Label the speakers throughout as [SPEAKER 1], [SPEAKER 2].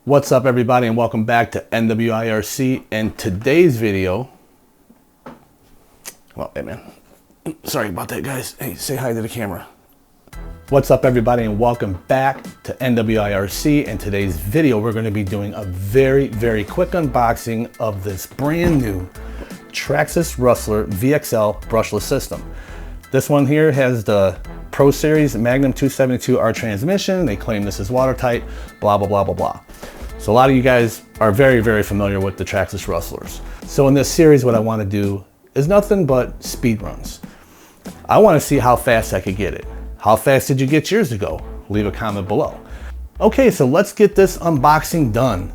[SPEAKER 1] What's up everybody, and welcome back to NWI RC. And today's video, well, hey man, sorry about that guys. Hey, say hi to the camera. What's up everybody, and welcome back to NWI RC. And today's video, we're going to be doing a very quick unboxing of this brand new Traxxas Rustler VXL brushless system. This one here has the Pro Series Magnum 272R transmission. They claim this is watertight, blah, blah, blah, blah, blah. So a lot of you guys are very familiar with the Traxxas Rustlers. So in this series, what I want to do is nothing but speed runs. I want to see how fast I could get it. How fast did you get yours to go? Leave a comment below. Okay, so let's get this unboxing done.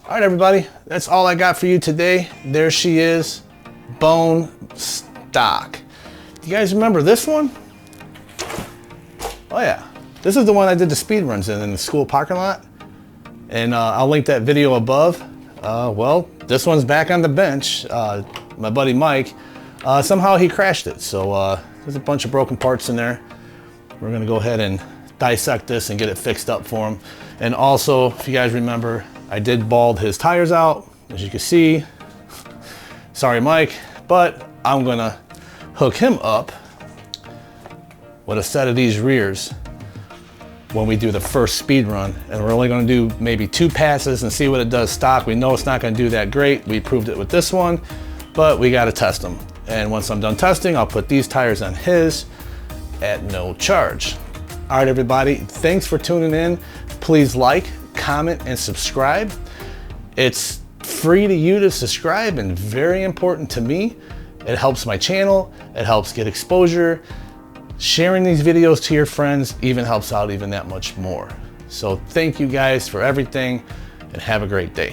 [SPEAKER 1] All right, everybody, that's all I got for you today. There she is, bone stock. You guys remember this one? Oh yeah, this is the one I did the speed runs in the school parking lot. And I'll link that video above. Well, this one's back on the bench. My buddy Mike, somehow he crashed it. So there's a bunch of broken parts in there. We're gonna go ahead and dissect this and get it fixed up for him. And also, if you guys remember, I did bald his tires out, as you can see. Sorry, Mike, but I'm gonna hook him up with a set of these rears when we do the first speed run. And we're only gonna do maybe 2 passes and see what it does stock. We know it's not gonna do that great. We proved it with this one, but we gotta test them. And once I'm done testing, I'll put these tires on his at no charge. All right, everybody, thanks for tuning in. Please like, comment, and subscribe. It's free to you to subscribe and very important to me. It helps my channel, it helps get exposure. Sharing these videos to your friends even helps out even that much more. So thank you guys for everything and have a great day.